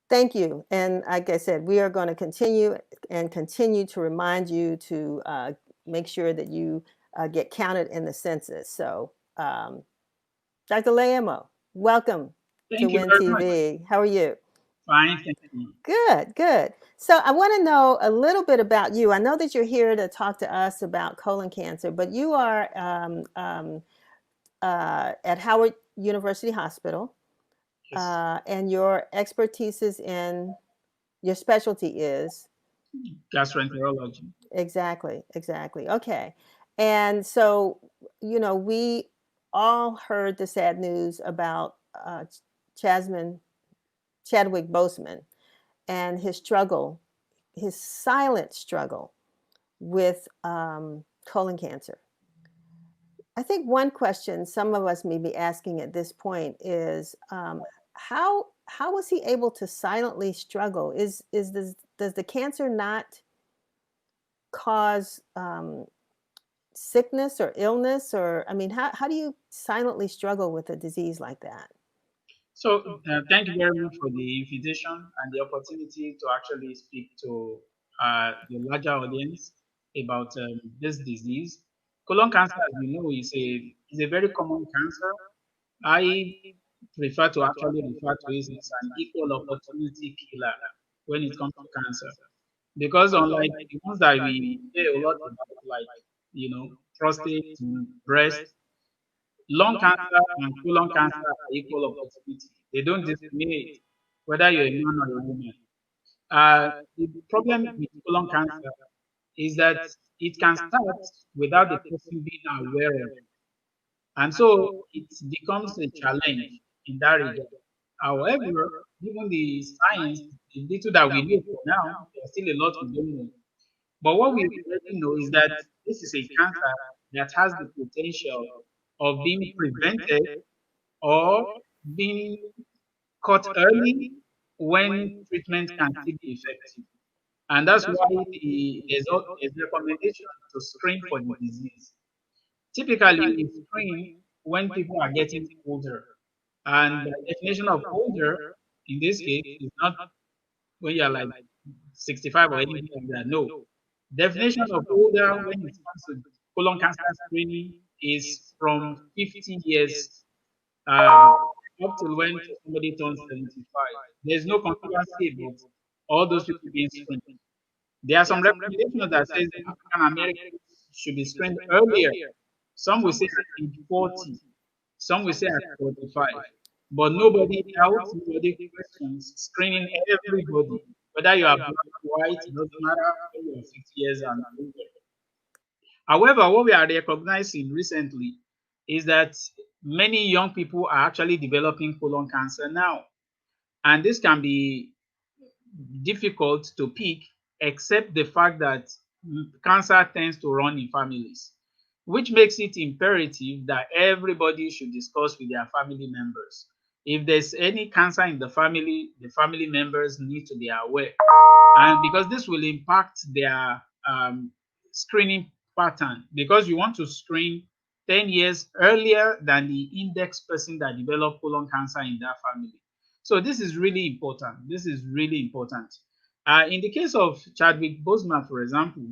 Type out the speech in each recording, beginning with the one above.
Thank you. And like I said, we are going to continue to remind you to make sure that you get counted in the census. So, Dr. Laiyemo, welcome to Thank you Win very much. TV. How are you? Fine, thank you. Good, good. So, I want to know a little bit about you. I know that you're here to talk to us about colon cancer, but you are at Howard University Hospital, Yes, and your expertise is in your specialty is. gastroenterology. Exactly, exactly. Okay. And so, we all heard the sad news about Chasman Chadwick Boseman and his struggle, his silent struggle with colon cancer. I think one question some of us may be asking at this point is how was he able to silently struggle? Does the cancer not cause sickness or illness? Or I mean, how do you silently struggle with a disease like that? Thank you very much for the invitation and the opportunity to actually speak to the larger audience about this disease. Colon cancer, as we know, is a very common cancer. I prefer to actually refer to it as an equal opportunity killer when it comes to cancer. Because unlike the ones that we hear a lot about, like, prostate, breast, lung cancer and colon cancer are equal opportunity. They don't discriminate whether you're a man or a woman. The problem with colon cancer is that it can start without the person being aware of it. And so it becomes a challenge in that regard. However, given the science, the little that we know for now, there's still a lot we don't know. But what we already know is that this is a cancer that has the potential of being prevented or being caught early when treatment can still be effective. And that's why there's recommendation to screen for the disease. Typically, we screen when people are getting older. And by definition of older, in this case, is not when you're like 65 or anything like that. No. Definition of older when it comes to colon cancer screening is from 50 years um, up till when somebody turns 75. There's no controversy about all those people being screened. There are some recommendations that says African Americans should be screened earlier. Some will say at age 40, some will say at 45. But nobody doubts, nobody questions screening everybody, whether you are black, white, it doesn't matter when you are 50 years and older. However, what we are recognizing recently is that many young people are actually developing colon cancer now. And this can be difficult to pick, except the fact that cancer tends to run in families, which makes it imperative that everybody should discuss with their family members. If there's any cancer in the family members need to be aware. And because this will impact their screening pattern, because you want to screen 10 years earlier than the index person that developed colon cancer in that family. So this is really important. This is really important. In the case of Chadwick Boseman, for example,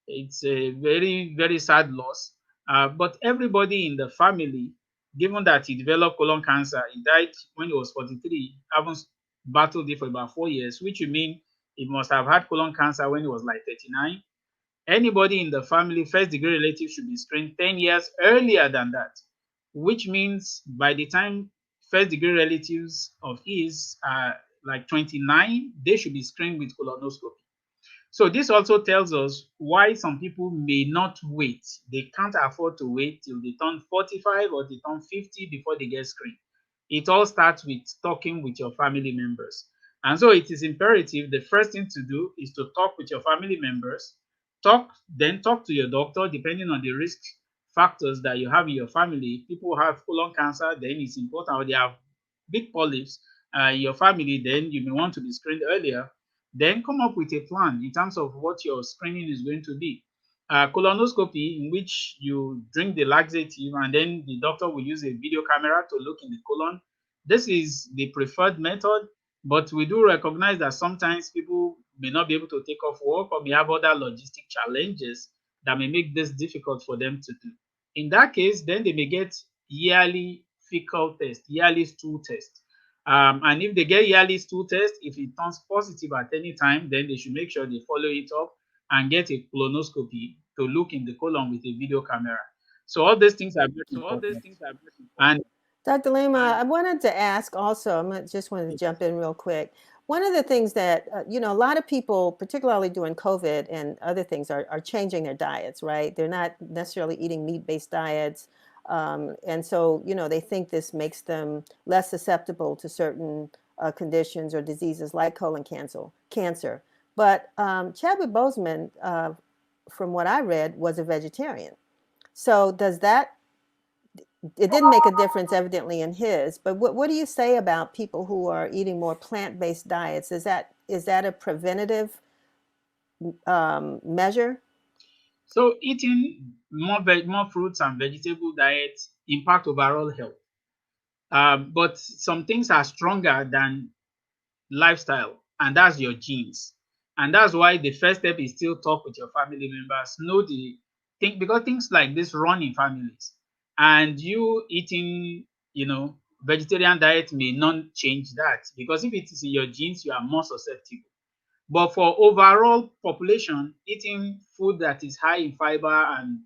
it's a very, very sad loss. But everybody in the family, given that he developed colon cancer, he died when he was 43, having battled it for about 4 years, which would mean he must have had colon cancer when he was like 39. Anybody in the family, first degree relative, should be screened 10 years earlier than that, which means by the time first degree relatives of his are like 29, they should be screened with colonoscopy. So this also tells us why some people may not wait. They can't afford to wait till they turn 45 or they turn 50 before they get screened. It all starts with talking with your family members. And so it is imperative. The first thing to do is to talk with your family members, then talk to your doctor, depending on the risk factors that you have in your family. If people have colon cancer, then it's important, or they have big polyps in your family, then you may want to be screened earlier. Then come up with a plan in terms of what your screening is going to be. Colonoscopy, in which you drink the laxative and then the doctor will use a video camera to look in the colon. This is the preferred method But we do recognize that sometimes people may not be able to take off work or may have other logistic challenges that may make this difficult for them to do. In that case, then they may get yearly fecal test, yearly stool test. And if they get yearly stool test, if it turns positive at any time, then they should make sure they follow it up and get a colonoscopy to look in the colon with a video camera. So all these things are very important. And Dr. Lima, I wanted to ask also, just wanted to jump in real quick. One of the things that, a lot of people, particularly during COVID and other things, are changing their diets, right? They're not necessarily eating meat-based diets. And so, they think this makes them less susceptible to certain conditions or diseases like colon cancer. But Chadwick Boseman, from what I read, was a vegetarian. So does that it didn't make a difference evidently in his, but what do you say about people who are eating more plant-based diets? Is that a preventative measure? so eating more fruits and vegetable diets impact overall health. But some things are stronger than lifestyle, and that's your genes. And that's why the first step is still talk with your family members. Know the thing because things like this run in families. And you eating, vegetarian diet may not change that because if it is in your genes, you are more susceptible. But for overall population, eating food that is high in fiber and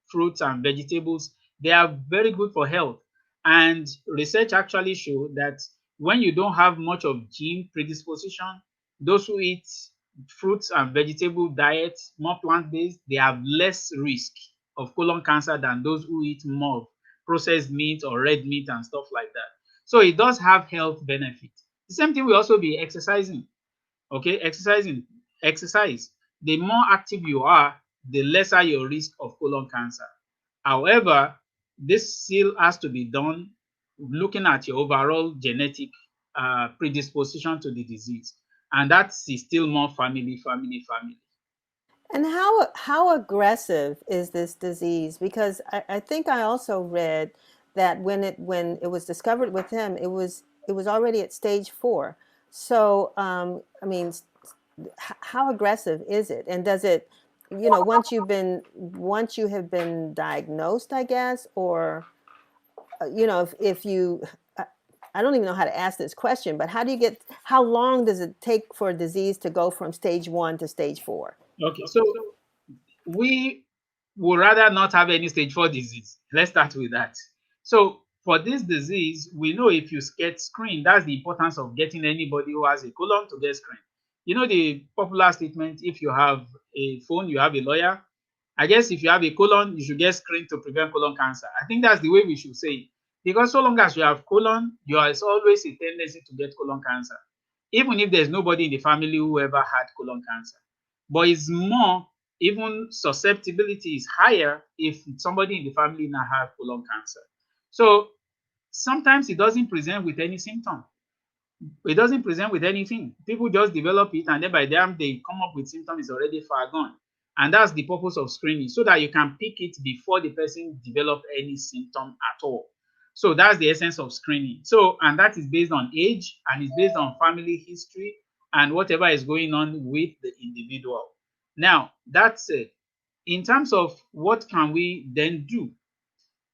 fruits and vegetables, they are very good for health. And research actually show that when you don't have much of gene predisposition, those who eat fruits and vegetable diets, more plant-based, they have less risk of colon cancer than those who eat more of processed meat or red meat and stuff like that. So it does have health benefits. The same thing will also be exercising. Okay, exercise. The more active you are, the lesser your risk of colon cancer. However, this still has to be done looking at your overall genetic predisposition to the disease, and that is still more family. And how aggressive is this disease? Because I think I also read that when it was discovered with him, it was already at stage 4. So I mean, how aggressive is it? And does it, once you have been diagnosed, I guess, or if you, I don't even know how to ask this question, but how long does it take for a disease to go from stage 1 to stage 4? Okay, so we would rather not have any stage 4 disease. Let's start with that. So, for this disease, we know if you get screened, that's the importance of getting anybody who has a colon to get screened. You know the popular statement, if you have a phone, you have a lawyer. I guess if you have a colon, you should get screened to prevent colon cancer. I think that's the way we should say it. Because so long as you have colon, there is always a tendency to get colon cancer, even if there's nobody in the family who ever had colon cancer. But it's more, even susceptibility is higher if somebody in the family now have colon cancer. So sometimes it doesn't present with any symptom. It doesn't present with anything. People just develop it, and then by the time they come up with symptoms, it's already far gone. And that's the purpose of screening, so that you can pick it before the person develop any symptom at all. So that's the essence of screening. So, and that is based on age and it's based on family history and whatever is going on with the individual. Now, that said, in terms of what can we then do,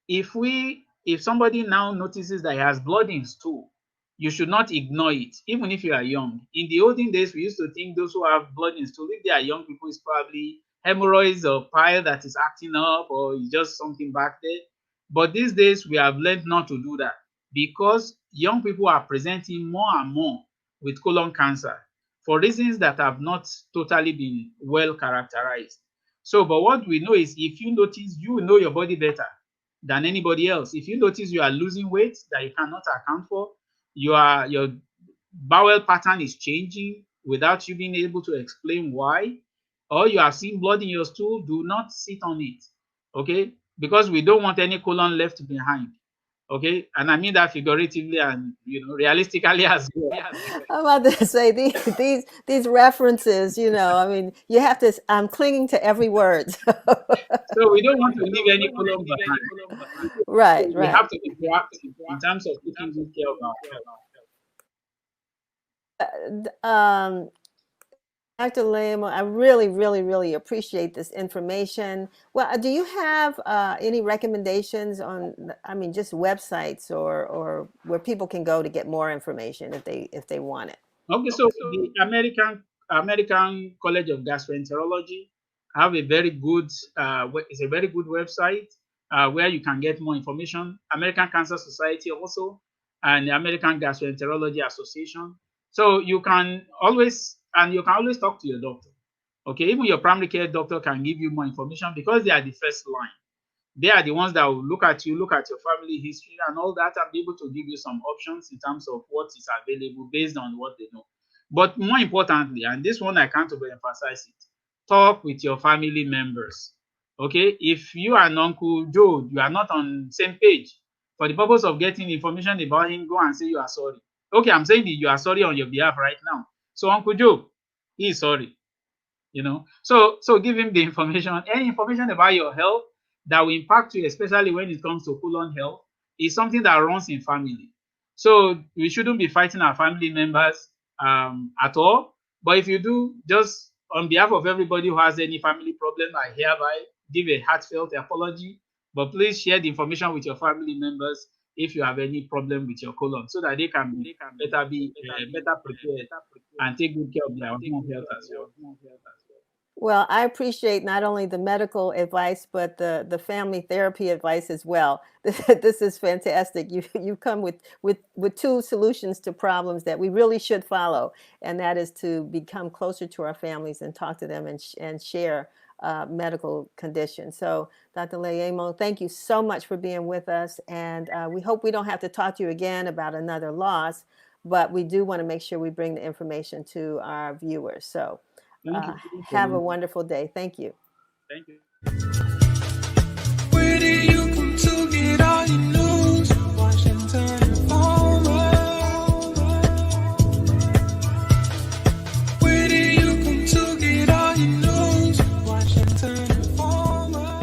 if somebody now notices that he has blood in stool, you should not ignore it, even if you are young. In the olden days, we used to think those who have blood in stool, if they are young people, it's probably hemorrhoids or pile that is acting up or it's just something back there. But these days, we have learned not to do that because young people are presenting more and more with colon cancer for reasons that have not totally been well characterized. So, but what we know is if you notice, you know your body better than anybody else. If you notice you are losing weight that you cannot account for, your bowel pattern is changing without you being able to explain why, or you are seeing blood in your stool, do not sit on it. Okay? Because we don't want any colon left behind. Okay? And I mean that figuratively and realistically as well. I'm about to say these references, I mean, you have to. I'm clinging to every word. So we don't want to leave any colon behind. So Right, we right. have to be proactive in terms of taking good care of our health. Um, Dr. Laiyemo, I really, really, really appreciate this information. Well, do you have any recommendations on, I mean, just websites or where people can go to get more information if they want it? Okay, so the American College of Gastroenterology have a very good it's a very good website where you can get more information. American Cancer Society also, and the American Gastroenterology Association. So you can always talk to your doctor. Okay, even your primary care doctor can give you more information because they are the first line. They are the ones that will look at you, look at your family history and all that, and be able to give you some options in terms of what is available based on what they know. But more importantly, and this one I can't overemphasize it, talk with your family members. Okay, if you and Uncle Joe, you are not on the same page, for the purpose of getting information about him, go and say you are sorry. Okay, I'm saying that you are sorry on your behalf right now. So Uncle Joe, he is sorry. So give him the information, any information about your health that will impact you, especially when it comes to colon health, is something that runs in family. So we shouldn't be fighting our family members at all. But if you do, just on behalf of everybody who has any family problem, I hereby give a heartfelt apology. But please share the information with your family members if you have any problem with your colon, so that they can be better prepared and take good care of their own health as well. Well, I appreciate not only the medical advice, but the family therapy advice as well. This is fantastic. You come with two solutions to problems that we really should follow, and that is to become closer to our families and talk to them and share medical conditions. So, Dr. Laiyemo, thank you so much for being with us, and we hope we don't have to talk to you again about another loss, but we do want to make sure we bring the information to our viewers. So. Thank you for Have a listening. wonderful day. Thank you. Thank you. Where do you come to get